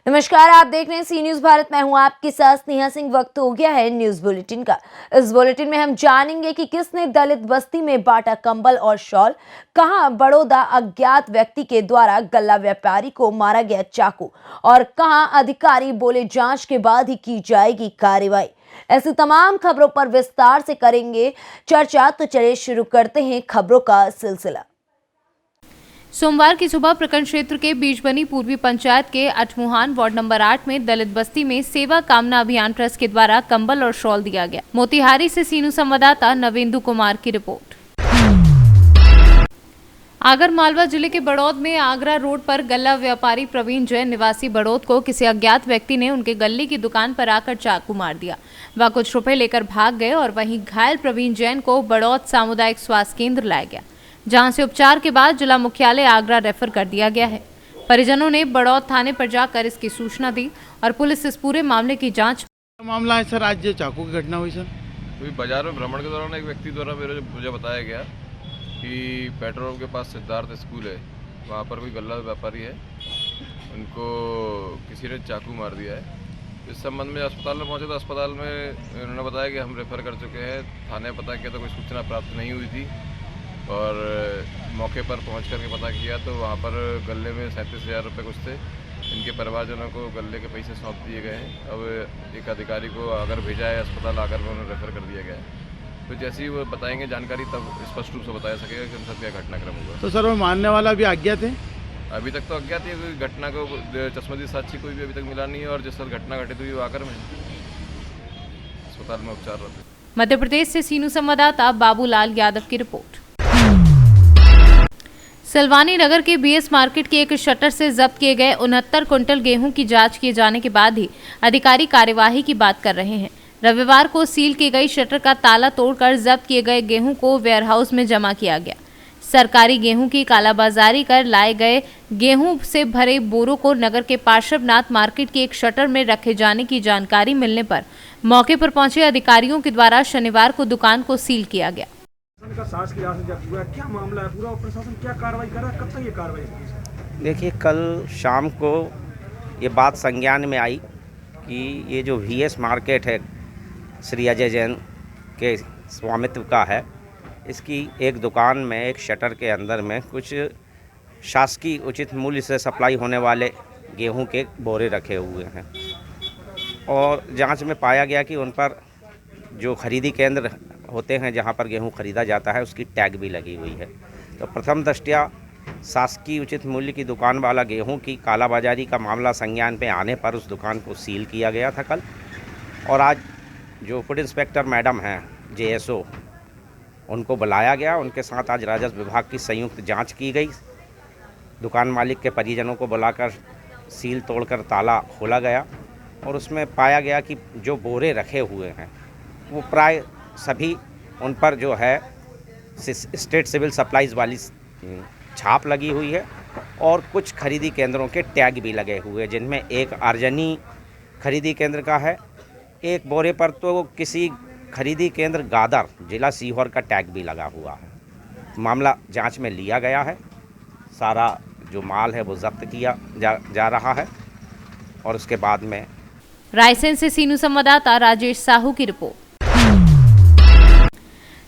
नमस्कार, आप देख रहे हैं सी न्यूज भारत। मैं हूं आपके साथ स्नेहा सिंह। वक्त हो गया है न्यूज बुलेटिन का। इस बुलेटिन में हम जानेंगे कि किसने दलित बस्ती में बांटा कंबल और शॉल, कहां बड़ौदा अज्ञात व्यक्ति के द्वारा गल्ला व्यापारी को मारा गया चाकू, और कहां अधिकारी बोले जांच के बाद ही की जाएगी कार्रवाई। ऐसी तमाम खबरों पर विस्तार से करेंगे चर्चा। तो चलिए शुरू करते हैं खबरों का सिलसिला। सोमवार की सुबह प्रखंड क्षेत्र के बीजबनी पूर्वी पंचायत के अठमुहान वार्ड नंबर 8 में दलित बस्ती में सेवा कामना अभियान ट्रस्ट के द्वारा कंबल और शॉल दिया गया। मोतिहारी से सीनू संवाददाता नवेंदु कुमार की रिपोर्ट। आगर मालवा जिले के बड़ौद में आगरा रोड पर गल्ला व्यापारी प्रवीण जैन निवासी बड़ौद को किसी अज्ञात व्यक्ति ने उनके गल्ले की दुकान पर आकर चाकू मार दिया। वह कुछ रुपए लेकर भाग गए और वहीं घायल प्रवीण जैन को बड़ौद सामुदायिक स्वास्थ्य केंद्र लाया गया, जहां से उपचार के बाद जिला मुख्यालय आगरा रेफर कर दिया गया है। परिजनों ने बड़ौद थाने पर जाकर इसकी सूचना दी और पुलिस इस पूरे मामले की जांच। मामला है सर, आज जो चाकू की घटना हुई सर, अभी बाजार में भ्रमण के दौरान एक व्यक्ति द्वारा मुझे बताया गया कि पेट्रोल पंप के पास सिद्धार्थ स्कूल है, वहाँ पर कोई गल्ला व्यापारी है, उनको किसी ने चाकू मार दिया है। इस संबंध में अस्पताल में पहुँचे तो अस्पताल में उन्होंने बताया कि हम रेफर कर चुके हैं। थाने पता किया तो कोई सूचना प्राप्त नहीं हुई थी और मौके पर पहुंच करके पता किया तो वहाँ पर गले में 37,000 रुपये कुछ थे। इनके परिवारजनों को गले के पैसे सौंप दिए गए हैं। अब एक अधिकारी को अगर भेजा है अस्पताल आकर में उन्हें रेफर कर दिया गया है। तो जैसे ही वो बताएंगे जानकारी तब स्पष्ट रूप से बताया सकेगा कि उन सब क्या घटनाक्रम होगा। तो सर वो मानने वाला भी अज्ञात है? अभी तक तो अज्ञात है, कोई घटना को चश्मदीद साक्षी कोई भी अभी तक मिला नहीं है और जिस पर घटना घटित हुई वो आकर में अस्पताल में उपचार रहते। मध्य प्रदेश से सीनू संवाददाता बाबूलाल यादव की रिपोर्ट। सलवानी नगर के बीएस मार्केट के एक शटर से जब्त किए गए 69 कुंटल गेहूं की जांच किए जाने के बाद ही अधिकारी कार्यवाही की बात कर रहे हैं। रविवार को सील की गई शटर का ताला तोड़कर जब्त किए गए गेहूं को वेयरहाउस में जमा किया गया। सरकारी गेहूं की कालाबाजारी कर लाए गए गेहूं से भरे बोरों को नगर के पार्श्वनाथ मार्केट के एक शटर में रखे जाने की जानकारी मिलने पर मौके पर पहुंचे अधिकारियों के द्वारा शनिवार को दुकान को सील किया गया। क्या मामला है पूरा, प्रशासन क्या कार्रवाई कर रहा है, कब तक ये कार्रवाई? देखिए, कल शाम को ये बात संज्ञान में आई कि ये जो वीएस मार्केट है श्री अजय जैन के स्वामित्व का है, इसकी एक दुकान में एक शटर के अंदर में कुछ शासकीय उचित मूल्य से सप्लाई होने वाले गेहूं के बोरे रखे हुए हैं और जांच में पाया गया कि उन पर जो खरीदी केंद्र होते हैं जहां पर गेहूं खरीदा जाता है उसकी टैग भी लगी हुई है। तो प्रथम दृष्टया शासकीय उचित मूल्य की दुकान वाला गेहूं की कालाबाजारी का मामला संज्ञान पे आने पर उस दुकान को सील किया गया था कल। और आज जो फूड इंस्पेक्टर मैडम हैं जेएसओ, उनको बुलाया गया। उनके साथ आज राजस्व विभाग की संयुक्त जांच की गई। दुकान मालिक के परिजनों को बुलाकर सील तोड़कर ताला खोला गया और उसमें पाया गया कि जो बोरे रखे हुए हैं वो प्राय सभी उन पर जो है स्टेट सिविल सप्लाईज वाली छाप लगी हुई है और कुछ खरीदी केंद्रों के टैग भी लगे हुए हैं, जिनमें एक अर्जनी खरीदी केंद्र का है, एक बोरे पर तो किसी खरीदी केंद्र गादर जिला सीहोर का टैग भी लगा हुआ है। मामला जांच में लिया गया है। सारा जो माल है वो जब्त किया जा रहा है और उसके बाद में। रायसेन से सीनू संवाददाता राजेश साहू की रिपोर्ट।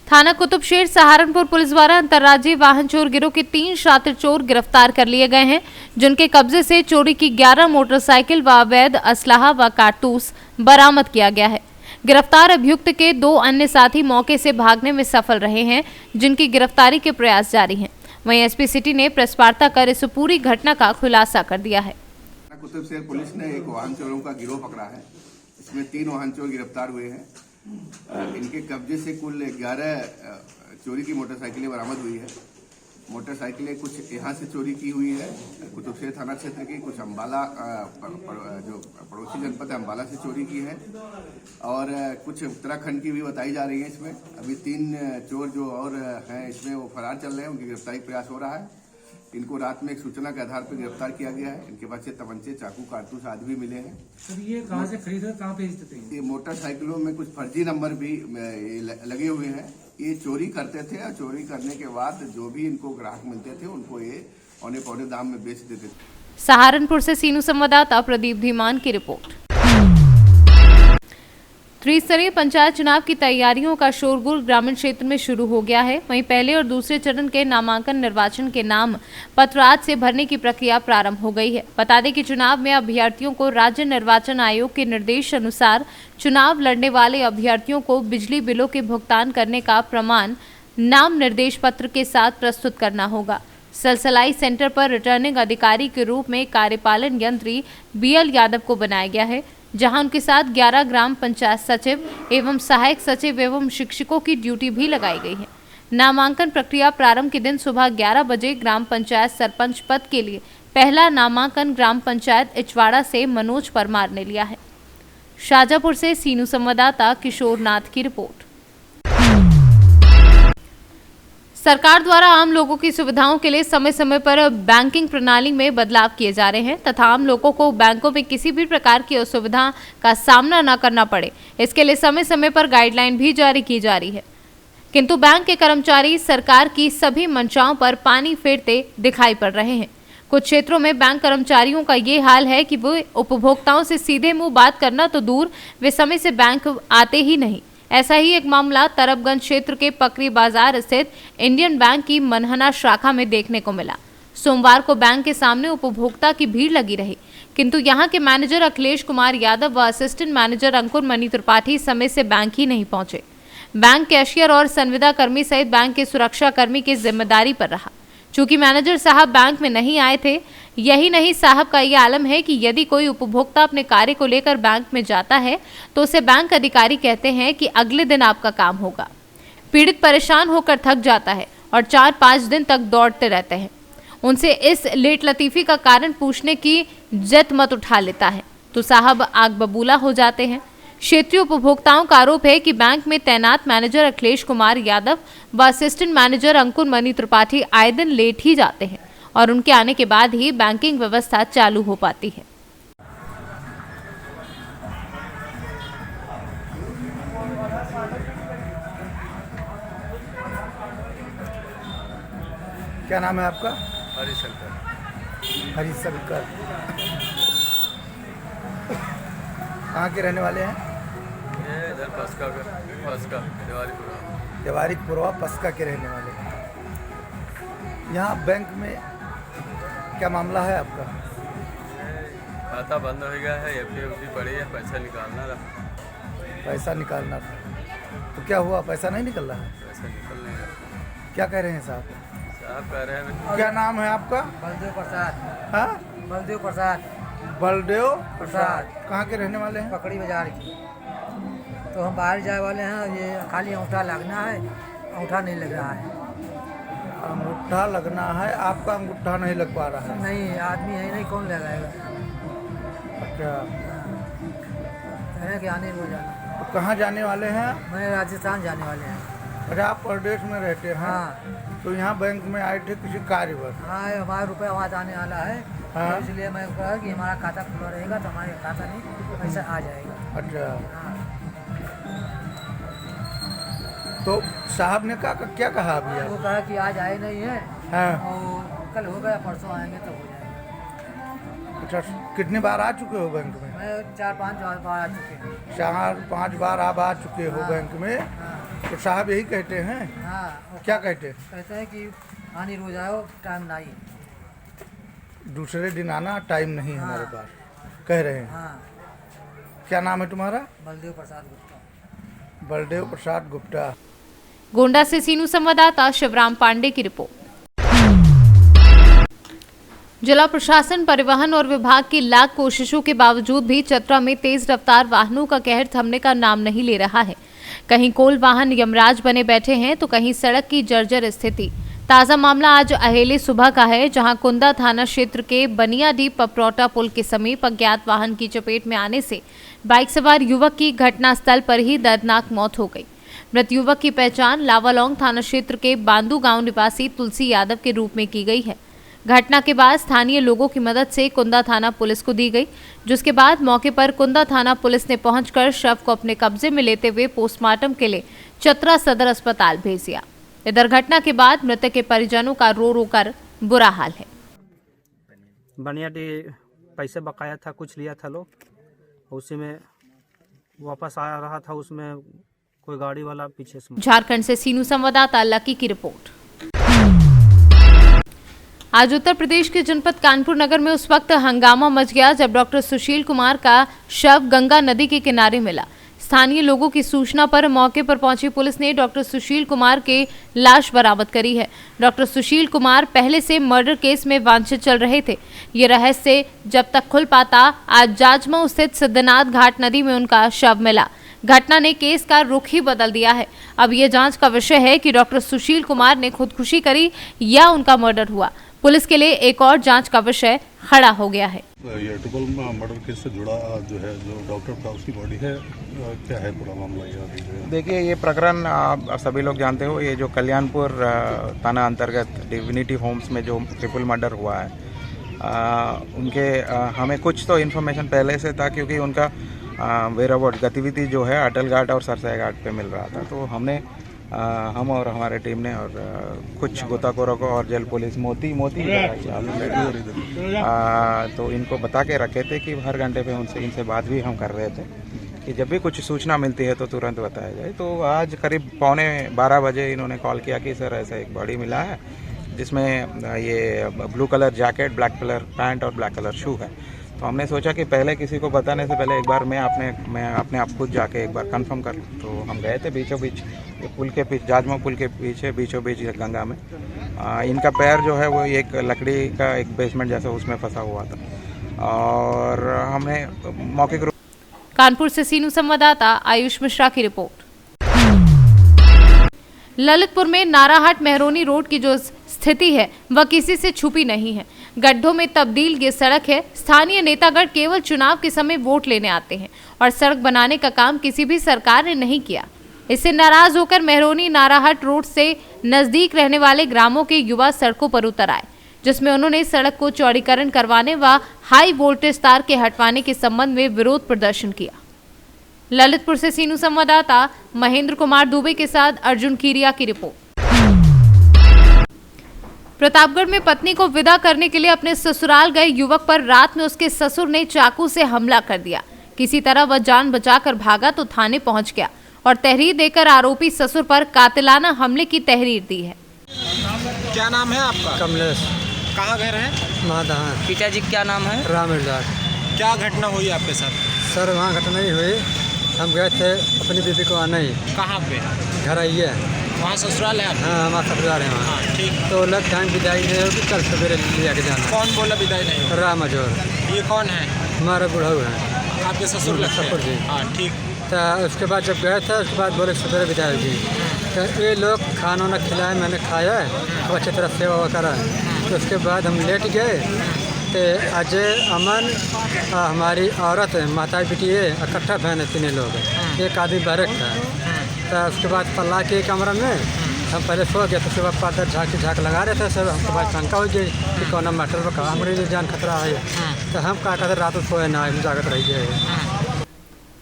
थाना कुतुबशेर सहारनपुर पुलिस द्वारा अंतर्राज्यीय वाहन चोर गिरोह के 3 शातिर चोर गिरफ्तार कर लिए गए हैं, जिनके कब्जे से चोरी की 11 मोटरसाइकिल व अवैध असलाहा व कारतूस बरामद किया गया है। गिरफ्तार अभियुक्त के 2 अन्य साथी मौके से भागने में सफल रहे हैं, जिनकी गिरफ्तारी के प्रयास जारी हैं। वहीं एसपी सिटी ने प्रेस वार्ता कर इस पूरी घटना का खुलासा कर दिया है। कुतुबशेर पुलिस ने एक वाहन चोरों का गिरोह पकड़ा है। इसमें 3 वाहन चोर गिरफ्तार हुए हैं। इनके कब्जे से कुल 11 चोरी की मोटरसाइकिलें बरामद हुई है। मोटरसाइकिलें कुछ यहाँ से चोरी की हुई है, कुतुबशेर थाना क्षेत्र की, कुछ अम्बाला जो पड़ोसी जनपद है अम्बाला से चोरी की है और कुछ उत्तराखंड की भी बताई जा रही है। इसमें अभी 3 चोर जो और हैं इसमें वो फरार चल रहे हैं, उनकी गिरफ्तारी प्रयास हो रहा है। इनको रात में एक सूचना के आधार पर गिरफ्तार किया गया है। इनके पास से तमंचे, चाकू, कारतूस आदि भी मिले हैं। सर ये कहाँ से खरीदे, कहाँ पे बेचते थे? ये मोटरसाइकिलों में कुछ फर्जी नंबर भी लगे हुए हैं। ये चोरी करते थे और चोरी करने के बाद जो भी इनको ग्राहक मिलते थे उनको ये औने पौने दाम में बेच देते थे। सहारनपुर से सीनू संवाददाता प्रदीप धीमान की रिपोर्ट। त्रिस्तरीय पंचायत चुनाव की तैयारियों का शोरगुल ग्रामीण क्षेत्र में शुरू हो गया है। वहीं पहले और दूसरे चरण के नामांकन निर्वाचन के नाम पत्र आज से भरने की प्रक्रिया प्रारंभ हो गई है। बता दें कि चुनाव में अभ्यर्थियों को राज्य निर्वाचन आयोग के निर्देश अनुसार चुनाव लड़ने वाले अभ्यर्थियों को बिजली बिलों के भुगतान करने का प्रमाण नाम निर्देश पत्र के साथ प्रस्तुत करना होगा। सलसलाई सेंटर पर रिटर्निंग अधिकारी के रूप में कार्यपालन यंत्री BL यादव को बनाया गया है, जहां उनके साथ 11 ग्राम पंचायत सचिव एवं सहायक सचिव एवं शिक्षकों की ड्यूटी भी लगाई गई है। नामांकन प्रक्रिया प्रारंभ के दिन सुबह 11 बजे ग्राम पंचायत सरपंच पद के लिए पहला नामांकन ग्राम पंचायत इचवाड़ा से मनोज परमार ने लिया है। शाजापुर से सीनू संवाददाता किशोर नाथ की रिपोर्ट। सरकार द्वारा आम लोगों की सुविधाओं के लिए समय समय पर बैंकिंग प्रणाली में बदलाव किए जा रहे हैं तथा आम लोगों को बैंकों में किसी भी प्रकार की असुविधा का सामना न करना पड़े, इसके लिए समय समय पर गाइडलाइन भी जारी की जा रही है। किंतु बैंक के कर्मचारी सरकार की सभी मंशाओं पर पानी फेरते दिखाई पड़ रहे हैं। कुछ क्षेत्रों में बैंक कर्मचारियों का ये हाल है कि वो उपभोक्ताओं से सीधे मुंह बात करना तो दूर, वे समय से बैंक आते ही नहीं। ऐसा ही एक मामला तरबगंज क्षेत्र के पकरी बाजार स्थित इंडियन बैंक की मनहना शाखा में देखने को मिला। सोमवार को बैंक के सामने उपभोक्ता की भीड़ लगी रही, किंतु यहां के मैनेजर अखिलेश कुमार यादव व असिस्टेंट मैनेजर अंकुर मणि त्रिपाठी समय से बैंक ही नहीं पहुंचे। बैंक कैशियर और संविदा कर्मी सहित बैंक के सुरक्षा कर्मी की जिम्मेदारी पर रहा। चूंकि मैनेजर साहब बैंक में नहीं आए थे, यही नहीं साहब का ये आलम है कि यदि कोई उपभोक्ता अपने कार्य को लेकर बैंक में जाता है तो उसे बैंक अधिकारी कहते हैं कि अगले दिन आपका काम होगा। पीड़ित परेशान होकर थक जाता है और 4-5 दिन तक दौड़ते रहते हैं। उनसे इस लेट लतीफी का कारण पूछने की जत मत उठा लेता है तो साहब आग बबूला हो जाते हैं। क्षेत्रीय उपभोक्ताओं का आरोप है कि बैंक में तैनात मैनेजर अखिलेश कुमार यादव व असिस्टेंट मैनेजर अंकुर मणि त्रिपाठी आए दिन लेट ही जाते हैं और उनके आने के बाद ही बैंकिंग व्यवस्था चालू हो पाती है। क्या नाम है आपका? हरिशंकर। हरिशंकर। कहाँ के रहने वाले हैं? ये इधर पसका देवारिकपुरवा पसका के रहने वाले हैं। यहाँ बैंक में क्या मामला है आपका? खाता बंद हो गया है, FD पड़ी है, पैसा निकालना रहा। पैसा निकालना था तो क्या हुआ? पैसा नहीं निकल रहा है? पैसा निकल नहीं रहा। क्या कह रहे हैं साहब? साहब कह रहे हैं। क्या नाम है आपका? बलदेव प्रसाद। हाँ, बलदेव प्रसाद। बलदेव प्रसाद। कहाँ के रहने वाले हैं? पकड़ी बाजार की। तो हम बाहर जाए वाले हैं, ये खाली अंगूठा लगना है, अंगूठा नहीं लग रहा है। अंगूठा लगना है, आपका अंगूठा नहीं लग पा रहा है? नहीं, आदमी है नहीं, कौन लगाएगा? अच्छा, कह रहे हैं कि आने को जाना। तो कहाँ जाने वाले हैं? मैं राजस्थान जाने वाले हैं। अच्छा, आप प्रदेश में रहते हैं? हाँ। तो यहाँ बैंक में आए थे किसी कार्यवश? हाँ, हमारा रुपया वहाँ आने वाला है। हाँ। तो इसलिए मैं कहा कि हमारा खाता खुला रहेगा तो हमारे खाता नहीं पैसा आ जाएगा। अच्छा, हाँ। तो साहब ने क्या कहा अभी वो आप? कहा कि आज आए नहीं है। हाँ। और कल हो गया, परसों आएंगे तो हो जाएगा। अच्छा, कितनी बार आ चुके हो बैंक में? मैं 4-5 बार आ चुके हैं। 4-5 बार आप आ चुके हो बैंक में? हाँ। तो साहब यही कहते हैं? हाँ। क्या कहते हैं? कहते हैं कि आनी रोज आओ, टाइम नहीं। दूसरे दिन आना, टाइम नहीं है हमारे हाँ। पास, कह रहे हैं। हाँ। क्या नाम है तुम्हारा? बलदेव प्रसाद गुप्ता। बलदेव प्रसाद गुप्ता। गोंडा से सीनू संवाददाता शिवराम पांडे की रिपोर्ट। जिला प्रशासन, परिवहन और विभाग की लाख कोशिशों के बावजूद भी चतरा में तेज रफ्तार वाहनों का कहर थमने का नाम नहीं ले रहा है। कहीं कोल वाहन यमराज बने बैठे हैं तो कहीं सड़क की जर्जर स्थिति। ताजा मामला आज अहेले सुबह का है, जहां कुंदा थाना क्षेत्र के बनियाडी पपरौटा पुल के समीप अज्ञात वाहन की चपेट में आने से बाइक सवार युवक की घटनास्थल पर ही दर्दनाक मौत हो गई। मृत युवक की पहचान लावालौंग थाना क्षेत्र के बांदू गांव निवासी तुलसी यादव के रूप में की गई है। घटना के बाद स्थानीय लोगों की मदद से कुंदा थाना पुलिस को दी गई, जिसके बाद मौके पर कुंदा थाना पुलिस ने पहुंचकर शव को अपने कब्जे में लेते हुए पोस्टमार्टम के लिए चतरा सदर अस्पताल भेज दिया। इधर घटना के बाद मृतक के परिजनों का रो रो कर बुरा हाल है। बनियाडी पैसे बकाया था, कुछ लिया था लोग, उसी में वापस आ रहा था, उसमें कोई गाड़ी वाला पीछे से। झारखंड से सीनू संवाददाता लकी की रिपोर्ट। आज उत्तर प्रदेश के जनपद कानपुर नगर में उस वक्त हंगामा मच गया जब डॉक्टर सुशील कुमार का शव गंगा नदी के किनारे मिला। स्थानीय लोगों की सूचना पर मौके पर पहुंची पुलिस ने डॉक्टर सुशील कुमार के लाश बरामद करी है। डॉक्टर सुशील कुमार पहले से मर्डर केस में वांछित चल रहे थे। ये रहस्य जब तक खुल पाता, आज जाजमऊ स्थित सिद्धनाथ घाट नदी में उनका शव मिला। घटना ने केस का रुख ही बदल दिया है। अब ये जांच का विषय है कि डॉक्टर सुशील कुमार ने खुदकुशी करी या उनका मर्डर हुआ। पुलिस के लिए एक और जांच का विषय खड़ा हो गया है। ये ट्रिपल मर्डर केस से जुड़ा जो है, जो डॉक्टर था उसकी बॉडी है, क्या है पूरा मामला? देखिए, ये प्रकरण आप सभी लोग जानते हो, ये जो कल्याणपुर थाना अंतर्गत डिविनिटी होम्स में जो ट्रिपल मर्डर हुआ है, उनके हमें कुछ तो इन्फॉर्मेशन पहले से था, क्योंकि उनका वेरावट गतिविधि जो है अटल घाट और सरसाई घाट पे मिल रहा था। तो हम और हमारे टीम ने और कुछ गोताखोरों को और जेल पुलिस मोती तो इनको बता के रखे थे कि हर घंटे पे इनसे बात भी हम कर रहे थे कि जब भी कुछ सूचना मिलती है तो तुरंत बताया जाए। तो आज करीब 11:15 बजे इन्होंने कॉल किया कि सर ऐसा एक बॉडी मिला है जिसमें ये blue colour jacket, black colour pant और ब्लैक कलर शू है। तो हमने सोचा कि पहले किसी को बताने से पहले एक बार मैं अपने आप खुद जाके एक बार कंफर्म कर लूँ। तो हम गए थे बीचों बीच पुल के पीछे, जाजमऊ पुल के पीछे बीचों बीच गंगा में। इनका पैर जो है वो एक लकड़ी का एक बेसमेंट जैसा उसमें फंसा हुआ था और हमने मौके के। कानपुर से सीनू संवाददाता आयुष मिश्रा की रिपोर्ट। ललितपुर में नाराहाट मेहरोनी रोड की जो स्थिति है वह किसी से छुपी नहीं है। गड्ढों में तब्दील ये सड़क है। स्थानीय नेतागण केवल चुनाव के समय वोट लेने आते हैं और सड़क बनाने का काम किसी भी सरकार ने नहीं किया। इससे नाराज होकर मेहरोनी नाराहाट रोड से नजदीक रहने वाले ग्रामों के युवा सड़कों पर उतर आए, जिसमें उन्होंने सड़क को चौड़ीकरण करवाने व हाई वोल्टेज तार के हटवाने के संबंध में विरोध प्रदर्शन किया। ललितपुर से सीनू संवाददाता महेंद्र कुमार दुबे के साथ अर्जुन कीरिया की रिपोर्ट। प्रतापगढ़ में पत्नी को विदा करने के लिए अपने ससुराल गए युवक पर रात में उसके ससुर ने चाकू से हमला कर दिया। किसी तरह वह जान बचाकर भागा तो थाने पहुंच गया और तहरीर देकर आरोपी ससुर पर कातिलाना हमले की तहरीर दी है। क्या नाम है आपका? कमलेश। कहाँ घर है? महादान। पिताजी क्या नाम है? रामदास। क्या घटना हुई आपके साथ? सर वहाँ घटना ही हुई, हम गए थे अपनी बीबी को आना ही। कहाँ पे? घर आइए, वहाँ ससुराल है आपका? हाँ, हमारा ससुराल है वहाँ। हाँ, ठीक। तो लग टाइम विदाई नहीं होगी, कल सवेरे ले के जाना। कौन बोला विदाई नहीं होगी? राम अजोर। ये कौन है? हमारा बुढ़ऊ है, आपके ससुर लगते हैं? जी। हाँ, ठीक। तो उसके बाद जब गए थे उसके बाद बोले सवेरे विदाई होगी। तो ये लोग खाना वाना खिलाए, मैंने खाया तो अच्छी तरह सेवा करा। तो उसके बाद हम लेट गए तो अजय, अमन, हमारी औरत माता बेटी इकट्ठा बहन 3 लोग, एक आदमी बैरक था। तो उसके बाद पल्ला के कमरा में हम पहले सो गए। तो उसके बाद पातर झाँक लगा रहे थे सर। हमके बाद शंका हो गई कि कौन मास्टर पर कहा हमारी जान खतरा है। तो हम क्या कहते रात को सोए ना, जागत रह गए।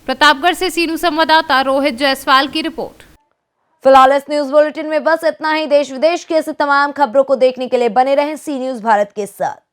प्रतापगढ़ से सीनू संवाददाता रोहित जायसवाल की रिपोर्ट। फिलहाल इस न्यूज बुलेटिन में बस इतना ही। देश विदेश की ऐसी तमाम खबरों को देखने के लिए बने रहें सी न्यूज भारत के साथ।